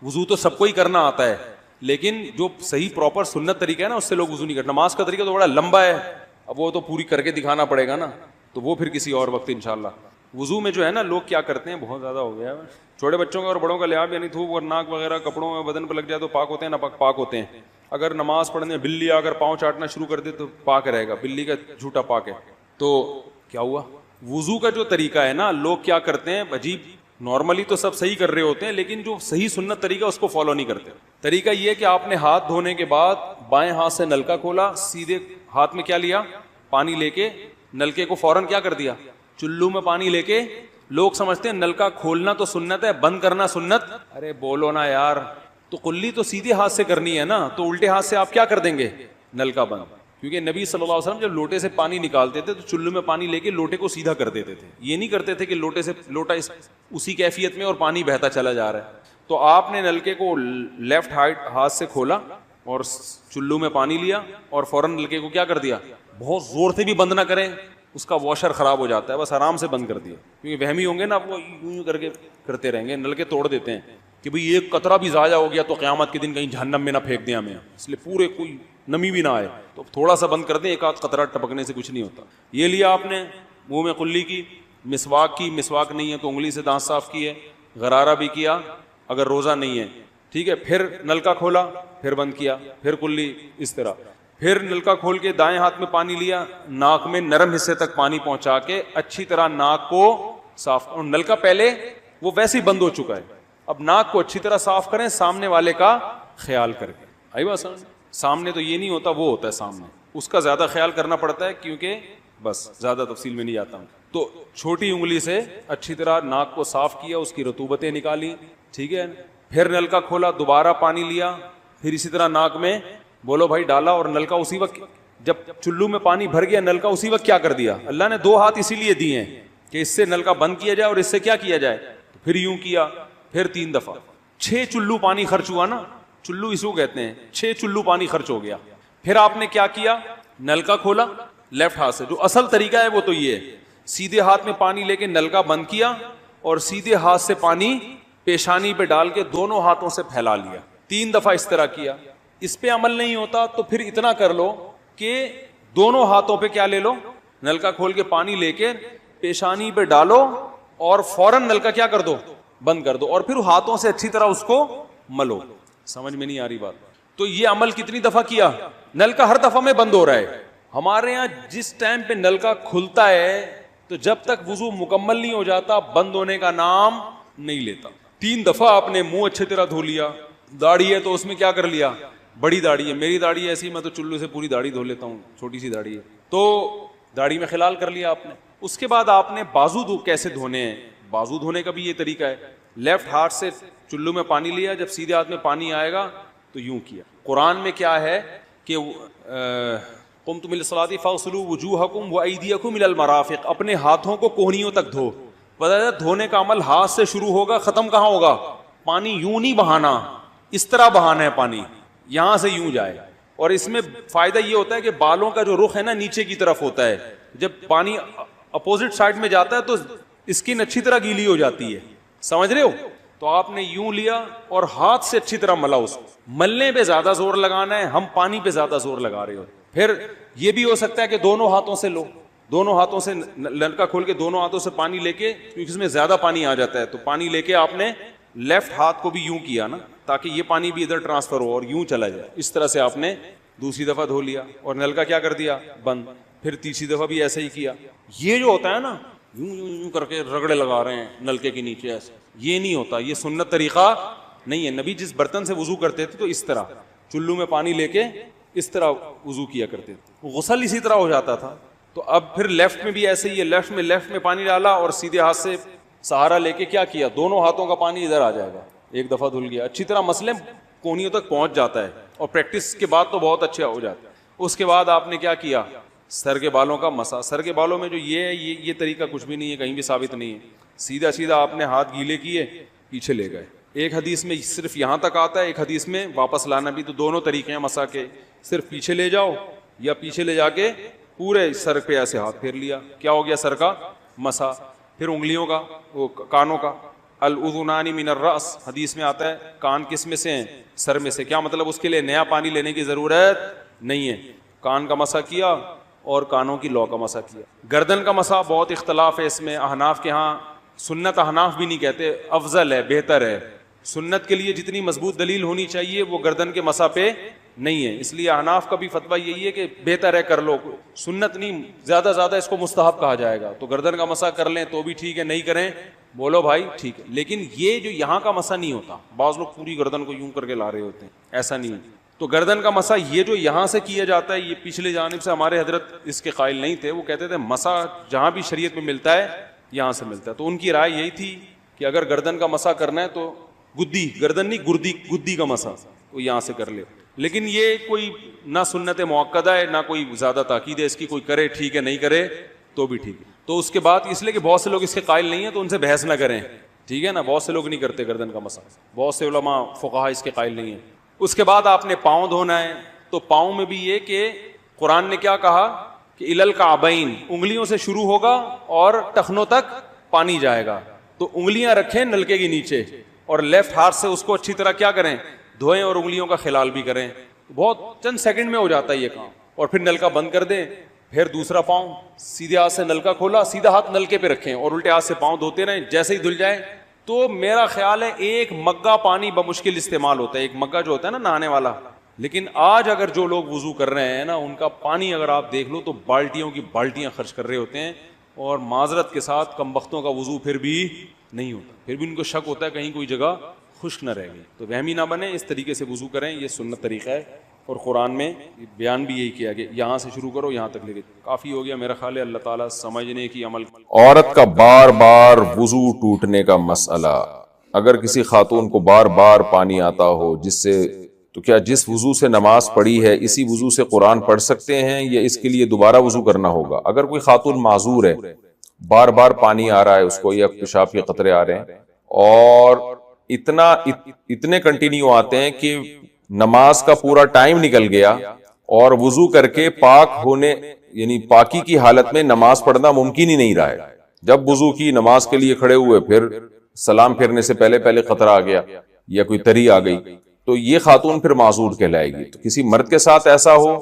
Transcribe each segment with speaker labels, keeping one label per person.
Speaker 1: وضو تو سب کو ہی کرنا آتا ہے, لیکن جو صحیح پراپر سنت طریقہ ہے نا اس سے لوگ وضو نہیں کرتے. نماز کا طریقہ تو بڑا لمبا ہے, اب وہ تو پوری کر کے دکھانا پڑے گا نا, تو وہ پھر کسی اور وقت انشاءاللہ. وضو میں جو ہے نا لوگ کیا کرتے ہیں, بہت زیادہ ہو گیا ہے, چھوٹے بچوں کا اور بڑوں کا لحاظ, یعنی تھوک اور ناک وغیرہ کپڑوں میں بدن پہ لگ جائے تو پاک ہوتے ہیں, نہ پاک ہوتے ہیں. اگر نماز پڑھنے بلی اگر پاؤں چاٹنا شروع کر دے تو پاک رہے گا, بلی کا جھوٹا پاک ہے. تو کیا ہوا, وضو کا جو طریقہ ہے نا لوگ کیا کرتے ہیں عجیب, نارملی تو سب صحیح کر رہے ہوتے ہیں لیکن جو صحیح سنت طریقہ اس کو فالو نہیں کرتے. طریقہ یہ ہے کہ آپ نے ہاتھ دھونے کے بعد بائیں ہاتھ سے نلکا کھولا, سیدھے ہاتھ میں کیا لیا, پانی لے کے نلکے کو فوراً کیا کر دیا, چلو میں پانی لے کے. لوگ سمجھتے ہیں نلکا کھولنا تو سنت ہے, بند کرنا سنت. ارے بولو نا یار, تو کلی تو سیدھے ہاتھ سے کرنی ہے نا, تو الٹے ہاتھ سے آپ کیا کر دیں گے, نلکا بند. کیونکہ نبی صلی اللہ علیہ وسلم جب لوٹے سے پانی نکالتے تھے تو چلو میں پانی لے کے لوٹے کو سیدھا کر دیتے تھے, یہ نہیں کرتے تھے کہ لوٹے سے لوٹا اسی کیفیت میں اور پانی بہتا چلا جا رہا ہے. تو آپ نے نلکے کو لیفٹ ہاتھ سے کھولا اور چلو میں پانی لیا اور فوراً نلکے کو کیا کر دیا, بہت زور سے بھی بند نہ کریں, اس کا واشر خراب ہو جاتا ہے, بس آرام سے بند کر دیا. کیونکہ وہمی ہوں گے نا, وہ یوں کر کے کرتے رہیں گے, نلکے توڑ دیتے ہیں کہ بھئی ایک قطرہ بھی ضائع ہو گیا تو قیامت کے دن کہیں جہنم میں نہ پھینک دیں ہمیں, اس لیے پورے کوئی نمی بھی نہ آئے, تو تھوڑا سا بند کر دیں, ایک آدھ قطرہ ٹپکنے سے کچھ نہیں ہوتا. یہ لیا آپ نے, منہ میں کلی کی, مسواک کی, مسواک نہیں ہے تو انگلی سے دانت صاف کیے, غرارہ بھی کیا اگر روزہ نہیں ہے, ٹھیک ہے. پھر نلکا کھولا, پھر بند کیا, پھر کلی, اس طرح. پھر نلکا کھول کے دائیں ہاتھ میں پانی لیا, ناک میں نرم حصے تک پانی پہنچا کے اچھی طرح ناک کو صاف, اور نلکا پہلے وہ ویسے ہی بند ہو چکا ہے, اب ناک کو اچھی طرح صاف کریں سامنے والے کا خیال کر کے. آئی بات سمجھ, سامنے تو یہ نہیں ہوتا, وہ ہوتا ہے سامنے, اس کا زیادہ خیال کرنا پڑتا ہے کیونکہ بس زیادہ تفصیل میں نہیں جاتا ہوں. تو چھوٹی انگلی سے اچھی طرح ناک کو صاف کیا, اس کی رطوبتیں نکالی, ٹھیک ہے. پھر نلکا کھولا, دوبارہ پانی لیا, پھر اسی طرح ناک میں بولو بھائی ڈالا, اور نلکا اسی وقت جب چلو میں پانی بھر گیا نلکا اسی وقت کیا کر دیا. اللہ نے 2 ہاتھ اسی لیے دیے ہیں کہ اس سے نلکا بند کیا جائے اور اس سے کیا کیا جائے, پھر یوں کیا, پھر 3 دفعہ. 6 چلو پانی خرچ ہوا نا, چلو اس کو کہتے ہیں, 6 چلو پانی خرچ ہو گیا. پھر آپ نے کیا کیا, نلکا کھولا لیفٹ ہاتھ سے, جو اصل طریقہ ہے وہ تو یہ ہے, سیدھے ہاتھ میں پانی لے کے نلکا بند کیا اور سیدھے ہاتھ سے پانی پیشانی پہ ڈال کے دونوں ہاتھوں سے پھیلا لیا, 3 دفعہ اس طرح کیا. اس پہ عمل نہیں ہوتا تو پھر اتنا کر لو کہ دونوں ہاتھوں پہ کیا لے لو, نلکا کھول کے پانی لے کے پیشانی پہ ڈالو اور فوراً نلکا کیا کر دو, بند کر دو, اور پھر ہاتھوں سے اچھی طرح اس کو ملو. سمجھ میں نہیں آ رہی بات؟ تو یہ عمل کتنی دفعہ کیا, نلکا ہر دفعہ میں بند ہو رہا ہے. ہمارے یہاں جس ٹائم پہ نلکا کھلتا ہے تو جب تک وضو مکمل نہیں ہو جاتا بند ہونے کا نام نہیں لیتا. 3 دفعہ آپ نے منہ اچھی طرح دھو لیا, داڑھی ہے تو اس میں کیا کر لیا, بڑی داڑھی ہے, میری داڑھی ایسی, میں تو چلو سے پوری داڑھی دھو لیتا ہوں, چھوٹی سی داڑھی ہے تو داڑھی میں خلال کر لیا آپ نے. اس کے بعد آپ نے بازو کیسے دھونے ہیں, بازو دھونے کا بھی یہ طریقہ ہے, لیفٹ ہاتھ سے چلو میں پانی لیا, جب سیدھے ہاتھ میں پانی آئے گا تو یوں کیا. قرآن میں کیا ہے کہ قمتم للصلاۃ فاغسلوا وجوہکم وایدیکم الی المرافق, اپنے ہاتھوں کو کوہنیوں تک دھو. پتہ ہے دھونے کا عمل ہاتھ سے شروع ہوگا, ختم کہاں ہوگا, پانی یوں نہیں بہانا, اس طرح بہانا ہے پانی, یہاں سے یوں جائے. اور اس میں فائدہ یہ ہوتا ہے کہ بالوں کا جو رخ ہے نا نیچے کی طرف ہوتا ہے, جب پانی اپوزٹ سائڈ میں جاتا ہے تو اسکن اچھی طرح گیلی ہو جاتی ہے, سمجھ رہے ہو. تو آپ نے یوں لیا اور ہاتھ سے اچھی طرح ملا, اس کو ملنے پہ زیادہ زور لگانا ہے, ہم پانی پہ زیادہ زور لگا رہے ہو. پھر یہ بھی ہو سکتا ہے کہ دونوں ہاتھوں سے لو, دونوں ہاتھوں سے نلکا کھول کے دونوں ہاتھوں سے پانی لے کے, کیونکہ اس میں زیادہ پانی آ جاتا ہے, تو پانی لے کے آپ نے لیفٹ ہاتھ کو بھی یوں کیا نا تاکہ یہ پانی بھی ادھر ٹرانسفر ہو اور یوں چلا جائے. اس طرح سے آپ نے دوسری دفعہ دھو لیا اور نلکا کیا کر دیا, بند. پھر تیسری دفعہ بھی ایسا ہی کیا. یہ جو ہوتا ہے نا یوں یوں یوں کر کے رگڑے لگا رہے ہیں نلکے کے نیچے ایسے, یہ نہیں ہوتا, یہ سنت طریقہ نہیں ہے. نبی جس برتن سے وضو کرتے تھے تو اس طرح چلو میں پانی لے کے اس طرح وضو کیا کرتے تھے, غسل اسی طرح ہو جاتا تھا. تو اب پھر لیفٹ میں بھی ایسے ہی ہے, لیفٹ میں پانی ڈالا اور سیدھے ہاتھ سے سہارا لے کے کیا کیا, دونوں ہاتھوں کا پانی ادھر آ جائے گا, ایک دفعہ دھل گیا, اچھی طرح مسئلے کونیوں تک پہنچ جاتا ہے, اور پریکٹس کے بعد تو بہت اچھا ہو جاتا ہے. اس کے بعد آپ نے کیا کیا, سر کے بالوں کا مسا. سر کے بالوں میں جو یہ ہے یہ طریقہ کچھ بھی نہیں ہے, کہیں بھی ثابت نہیں ہے. سیدھا سیدھا آپ نے ہاتھ گیلے کیے, پیچھے لے گئے. ایک حدیث میں صرف یہاں تک آتا ہے, ایک حدیث میں واپس لانا بھی, تو دونوں طریقے ہیں مسا کے, صرف پیچھے لے جاؤ یا پیچھے لے جا کے پورے سر پہ ایسے ہاتھ پھیر لیا, کیا ہو گیا, سر کا مسا. پھر انگلیوں کا, وہ کانوں کا, الاذنان من الراس، حدیث میں آتا ہے کان کس میں سے ہیں؟ سر میں سے. کیا مطلب اس کے لیے نیا پانی لینے کی ضرورت نہیں ہے. کان کا مسح کیا اور کانوں کی لو کا مسح کیا. گردن کا مسح بہت اختلاف ہے اس میں. احناف کے ہاں سنت، احناف بھی نہیں کہتے، افضل ہے، بہتر ہے. سنت کے لیے جتنی مضبوط دلیل ہونی چاہیے وہ گردن کے مسح پہ نہیں ہے. اس لیے احناف کا بھی فتویٰ یہی ہے کہ بہتر ہے کر لو، سنت نہیں، زیادہ زیادہ اس کو مستحب کہا جائے گا. تو گردن کا مسح کر لیں تو بھی ٹھیک ہے، نہیں کریں بولو بھائی ٹھیک ہے. لیکن یہ جو یہاں کا مسح نہیں ہوتا، بعض لوگ پوری گردن کو یوں کر کے لا رہے ہوتے ہیں، ایسا نہیں ہے. تو گردن کا مسح یہ جو یہاں سے کیا جاتا ہے، یہ پچھلے جانب سے ہمارے حضرت اس کے قائل نہیں تھے. وہ کہتے تھے مسح جہاں بھی شریعت میں ملتا ہے یہاں سے ملتا ہے. تو ان کی رائے یہی تھی کہ اگر گردن کا مسح کرنا ہے تو گدی، گردن نہیں گدی کا مسح وہ یہاں سے کر لے. لیکن یہ کوئی نہ سنت موقدہ ہے نہ کوئی زیادہ تاکید ہے اس کی، کوئی کرے ٹھیک ہے، نہیں کرے تو بھی ٹھیک ہے. تو اس کے بعد اس لیے کہ بہت سے لوگ اس کے قائل نہیں ہیں تو ان سے بحث نہ کریں، ٹھیک ہے نا. بہت سے لوگ نہیں کرتے گردن کا مسح، بہت سے علماء فقہا اس کے قائل نہیں ہیں. اس کے بعد آپ نے پاؤں دھونا ہے. تو پاؤں میں بھی یہ کہ قرآن نے کیا کہا کہ الی الکعبین، انگلیوں سے شروع ہوگا اور ٹخنوں تک پانی جائے گا. تو انگلیاں رکھیں نلکے کے نیچے اور لیفٹ ہاتھ سے اس کو اچھی طرح کیا کریں، دھوئیں اور انگلیوں کا خلال بھی کریں. بہت چند سیکنڈ میں ہو جاتا ہے یہ کام. اور پھر نلکا بند کر دیں. پھر دوسرا پاؤں سیدھے ہاتھ سے نلکا کھولا، سیدھا ہاتھ نلکے پہ رکھیں اور الٹے ہاتھ سے پاؤں دھوتے رہیں. جیسے ہی دھل جائے تو میرا خیال ہے ایک مگا پانی بمشکل استعمال ہوتا ہے. ایک مگا جو ہوتا ہے نا نہانے والا. لیکن آج اگر جو لوگ وضو کر رہے ہیں نا، ان کا پانی اگر آپ دیکھ لو تو بالٹیوں کی بالٹیاں خرچ کر رہے ہوتے ہیں. اور معذرت کے ساتھ کم بختوں کا وضو پھر بھی نہیں ہوتا، پھر بھی ان کو شک ہوتا ہے کہیں کوئی جگہ خشک نہ رہ گئی. تو وہمی نہ بنے، اس طریقے سے وضو کریں، یہ سنت طریقہ ہے. اور قرآن میں بیان بھی یہی کیا کہ یہاں سے شروع کرو یہاں تک لے کے. کافی ہو گیا میرا خیال ہے. اللہ تعالیٰ سمجھنے کی عمل.
Speaker 2: عورت کا بار بار وضو ٹوٹنے کا مسئلہ. اگر کسی خاتون کو بار بار پانی آتا ہو جس سے، تو کیا جس وضو سے نماز پڑھی ہے اسی وضو سے قرآن پڑھ سکتے ہیں یا اس کے لیے دوبارہ وضو کرنا ہوگا؟ اگر کوئی خاتون معذور ہے، بار بار پانی آ رہا ہے اس کو یا پیشاب کے قطرے آ رہے ہیں اور اتنے کنٹینیو آتے ہیں کہ نماز کا پورا ٹائم نکل گیا اور وضو کر کے پاک ہونے یعنی پاکی کی حالت میں نماز پڑھنا ممکن ہی نہیں رہا ہے. جب وضو کی نماز کے لیے کھڑے ہوئے پھر سلام پھیرنے سے پہلے قطرہ آ گیا یا کوئی تری آ گئی تو یہ خاتون پھر معذور کہلائے گی. تو کسی مرد کے ساتھ ایسا ہو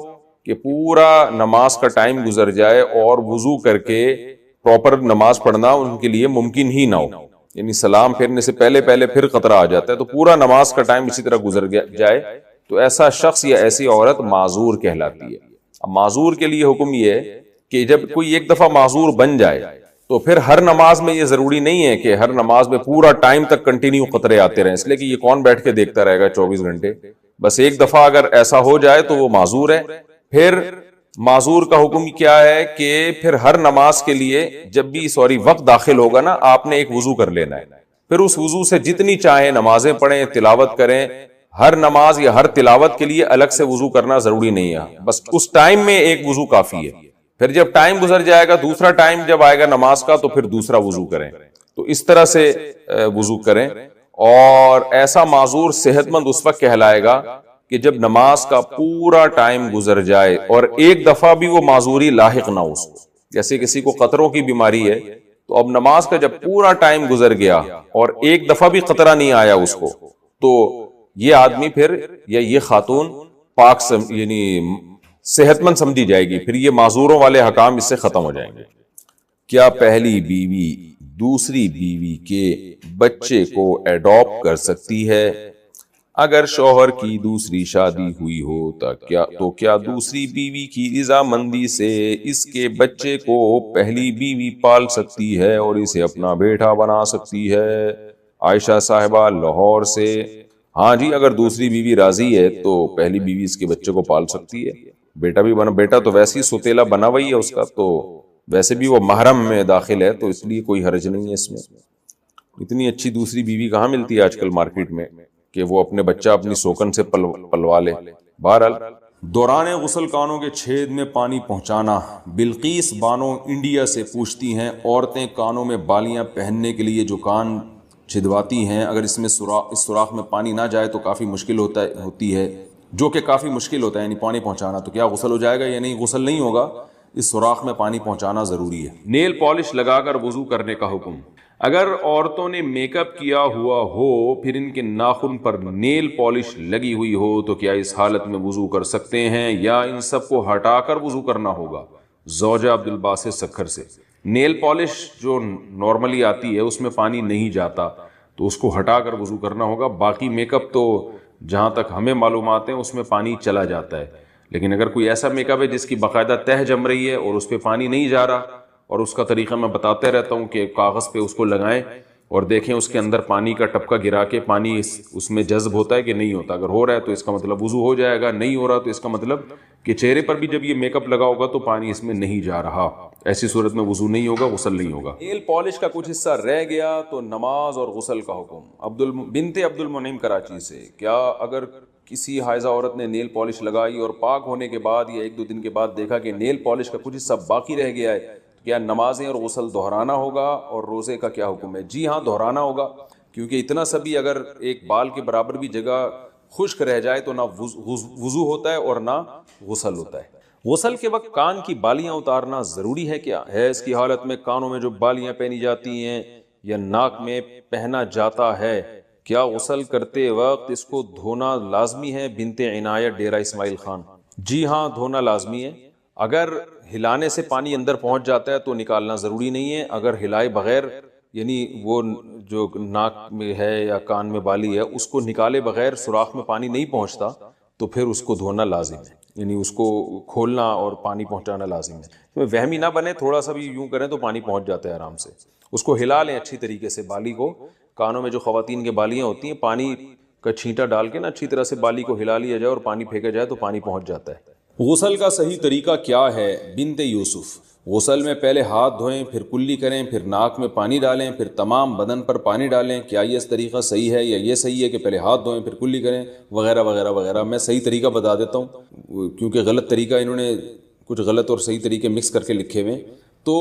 Speaker 2: کہ پورا نماز کا ٹائم گزر جائے اور وضو کر کے پراپر نماز پڑھنا ان کے لیے ممکن ہی نہ ہو، یعنی سلام پھیرنے سے پہلے پھر قطرہ آ جاتا ہے تو پورا نماز کا ٹائم اسی طرح گزر جائے، تو ایسا شخص یا ایسی عورت معذور کہلاتی ہے. اب معذور کے لیے حکم یہ ہے کہ جب کوئی ایک دفعہ معذور بن جائے تو پھر ہر نماز میں یہ ضروری نہیں ہے کہ ہر نماز میں پورا ٹائم تک کنٹینیو قطرے آتے رہیں، اس لیے کہ یہ کون بیٹھ کے دیکھتا رہے گا 24 گھنٹے. بس ایک دفعہ اگر ایسا ہو جائے تو وہ معذور ہے. پھر معذور کا حکم کیا ہے کہ پھر ہر نماز کے لیے جب بھی وقت داخل ہوگا نا، آپ نے ایک وضو کر لینا ہے. پھر اس وضو سے جتنی چاہیں نمازیں پڑھیں، تلاوت کریں. ہر نماز یا ہر تلاوت کے لیے الگ سے وضو کرنا ضروری نہیں ہے، بس اس ٹائم میں ایک وضو کافی ہے. پھر جب ٹائم گزر جائے گا، دوسرا ٹائم جب آئے گا نماز کا تو پھر دوسرا وضو کریں. تو اس طرح سے وضو کریں. اور ایسا معذور صحت مند اس وقت کہلائے گا کہ جب نماز کا پورا ٹائم گزر جائے اور ایک دفعہ بھی وہ معذوری لاحق نہ ہو اس کو. جیسے کسی کو قطروں کی بیماری ہے تو اب نماز کا جب پورا ٹائم گزر گیا اور ایک دفعہ بھی قطرہ نہیں آیا اس کو، تو یہ آدمی پھر یا یہ خاتون پاک یعنی صحت مند سمجھی جائے گی. پھر یہ معذوروں والے حکام اس سے ختم ہو جائیں گے. کیا پہلی بیوی دوسری بیوی کے بچے کو ایڈاپٹ کر سکتی ہے؟ اگر شوہر کی دوسری شادی ہوئی ہو تو کیا دوسری بیوی کی رضامندی سے اس کے بچے کو پہلی بیوی پال سکتی ہے اور اسے اپنا بیٹا بنا سکتی ہے؟ عائشہ صاحبہ لاہور سے. ہاں جی، اگر دوسری بیوی راضی ہے تو پہلی بیوی اس کے بچے کو پال سکتی ہے. بیٹا بھی بنا، بیٹا تو ویسے ہی سوتیلا بنا وہی ہے اس کا، تو ویسے بھی وہ محرم میں داخل ہے تو اس لیے کوئی حرج نہیں ہے اس میں. اتنی اچھی دوسری بیوی کہاں ملتی ہے آج کل مارکیٹ میں کہ وہ اپنے بچہ اپنی سوکن سے پلوا لے. بہرحال
Speaker 1: دوران غسل کانوں کے چھید میں پانی پہنچانا. بلقیس بانو انڈیا سے پوچھتی ہیں، عورتیں کانوں میں بالیاں پہننے کے لیے جو کان چھدواتی ہیں، اگر اس میں اس سوراخ میں پانی نہ جائے تو کافی مشکل ہوتی ہے، جو کہ کافی مشکل ہوتا ہے یعنی پانی پہنچانا، تو کیا غسل ہو جائے گا یا نہیں؟ غسل نہیں ہوگا، اس سوراخ میں پانی پہنچانا ضروری ہے. نیل پالش لگا کر وضو کرنے کا حکم.
Speaker 2: اگر عورتوں نے میک اپ کیا ہوا ہو پھر ان کے ناخن پر نیل پالش لگی ہوئی ہو تو کیا اس حالت میں وضو کر سکتے ہیں یا ان سب کو ہٹا کر وضو کرنا ہوگا؟ زوجہ عبد الباسط سکھر سے۔ نیل پالش جو نارملی آتی ہے اس میں پانی نہیں جاتا تو اس کو ہٹا کر وضو کرنا ہوگا۔ باقی میک اپ تو جہاں تک ہمیں معلومات ہیں اس میں پانی چلا جاتا ہے، لیکن اگر کوئی ایسا میک اپ ہے جس کی باقاعدہ تہ جم رہی ہے اور اس پہ پانی نہیں جا رہا، اور اس کا طریقہ میں بتاتے رہتا ہوں کہ کاغذ پہ اس کو لگائیں اور دیکھیں اس کے اندر پانی کا ٹپکا گرا کے پانی اس میں جذب ہوتا ہے کہ نہیں ہوتا۔ اگر ہو رہا ہے تو اس کا مطلب وضو ہو جائے گا، نہیں ہو رہا تو اس کا مطلب کہ چہرے پر بھی جب یہ میک اپ لگا ہوگا تو پانی اس میں نہیں جا رہا، ایسی صورت میں وضو نہیں ہوگا، غسل نہیں ہوگا۔
Speaker 1: نیل پالش کا کچھ حصہ رہ گیا تو نماز اور غسل کا حکم۔ بنت عبد المنعم کراچی سے، کیا اگر کسی حائضہ عورت نے نیل پالش لگائی اور پاک ہونے کے بعد یا 1-2 دن کے بعد دیکھا کہ نیل پالش کا کچھ حصہ باقی رہ گیا ہے، کیا نمازیں اور غسل دہرانا ہوگا اور روزے کا کیا حکم ہے؟ جی ہاں، دہرانا ہوگا، کیونکہ اتنا سا بھی اگر ایک بال کے برابر بھی جگہ خشک رہ جائے تو نہ وضو ہوتا ہے اور نہ غسل ہوتا ہے۔ غسل کے وقت کان کی بالیاں اتارنا ضروری ہے کیا؟ حیض کی حالت میں کانوں میں جو بالیاں پہنی جاتی ہیں یا ناک میں پہنا جاتا ہے، کیا غسل کرتے وقت اس کو دھونا لازمی ہے؟ بنت عنایت ڈیرہ اسماعیل خان۔ جی ہاں، دھونا لازمی ہے۔ اگر ہلانے سے پانی اندر پہنچ جاتا ہے تو نکالنا ضروری نہیں ہے۔ اگر ہلائے بغیر، یعنی وہ جو ناک میں ہے یا کان میں بالی ہے اس کو نکالے بغیر سوراخ میں پانی نہیں پہنچتا تو پھر اس کو دھونا لازم ہے، یعنی اس کو کھولنا اور پانی پہنچانا لازم ہے۔ وہمی نہ بنے، تھوڑا سا بھی یوں کریں تو پانی پہنچ جاتا ہے آرام سے۔ اس کو ہلا لیں اچھی طریقے سے، بالی کو، کانوں میں جو خواتین کے بالیاں ہوتی ہیں پانی کا چھینٹا ڈال کے نا اچھی طرح سے بالی کو ہلا لیا جائے اور پانی پھینکا جائے تو پانی پہنچ جاتا ہے۔
Speaker 2: غسل کا صحیح طریقہ کیا ہے؟ بنت یوسف۔ غسل میں پہلے ہاتھ دھوئیں، پھر کلی کریں، پھر ناک میں پانی ڈالیں، پھر تمام بدن پر پانی ڈالیں۔ کیا یہ طریقہ صحیح ہے یا یہ صحیح ہے کہ پہلے ہاتھ دھوئیں پھر کلی کریں وغیرہ وغیرہ وغیرہ؟ میں صحیح طریقہ بتا دیتا ہوں کیونکہ غلط طریقہ انہوں نے کچھ غلط اور صحیح طریقے مکس کر کے لکھے ہوئے۔ تو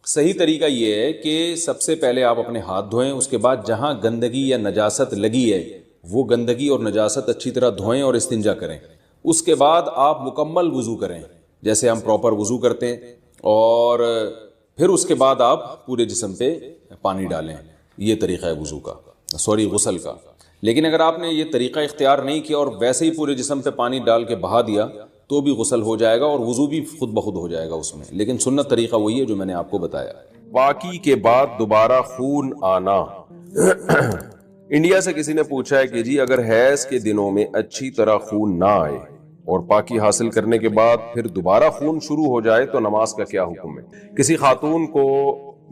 Speaker 2: صحیح طریقہ یہ ہے کہ سب سے پہلے آپ اپنے ہاتھ دھوئیں، اس کے بعد جہاں گندگی یا نجاست لگی ہے وہ گندگی اور نجاست اچھی طرح دھوئیں اور استنجا کریں۔ اس کے بعد آپ مکمل وضو کریں جیسے ہم پراپر وضو کرتے ہیں، اور پھر اس کے بعد آپ پورے جسم پہ پانی ڈالیں۔ یہ طریقہ ہے وضو کا، غسل کا۔ لیکن اگر آپ نے یہ طریقہ اختیار نہیں کیا اور ویسے ہی پورے جسم پہ پانی ڈال کے بہا دیا تو بھی غسل ہو جائے گا اور وضو بھی خود بخود ہو جائے گا اس میں، لیکن سنت طریقہ وہی ہے جو میں نے آپ کو بتایا۔
Speaker 1: پاکی کے بعد دوبارہ خون آنا۔ انڈیا سے کسی نے پوچھا ہے کہ جی اگر حیض کے دنوں میں اچھی طرح خون نہ آئے اور پاکی حاصل کرنے کے بعد پھر دوبارہ خون شروع ہو جائے تو نماز کا کیا حکم ہے؟ کسی خاتون کو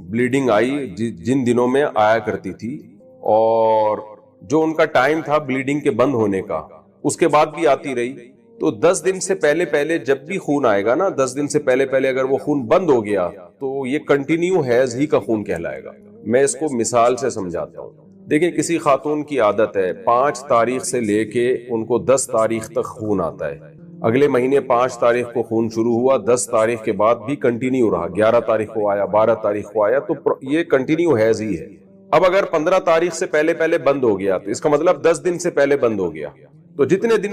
Speaker 1: بلیڈنگ آئی جن دنوں میں آیا کرتی تھی، اور جو ان کا ٹائم تھا بلیڈنگ کے بند ہونے کا اس کے بعد بھی آتی رہی، تو 10 دن سے پہلے جب بھی خون آئے گا نا، 10 دن سے پہلے اگر وہ خون بند ہو گیا تو یہ کنٹینیو حیض ہی کا خون کہلائے گا۔ میں اس کو مثال سے سمجھاتا ہوں۔ دیکھیں، کسی خاتون کی عادت ہے 5 تاریخ سے لے کے ان کو 10 تاریخ تک خون آتا ہے، اگلے مہینے 5 تاریخ کو خون شروع ہوا، 10 تاریخ کے بعد بھی کنٹینیو رہا، 11 تاریخ کو آیا، 12 تاریخ کو آیا، تو یہ کنٹینیو حیض ہی ہے۔ اب اگر 15 تاریخ سے پہلے بند ہو گیا تو اس کا مطلب 10 دن سے پہلے بند ہو گیا، تو جتنے دن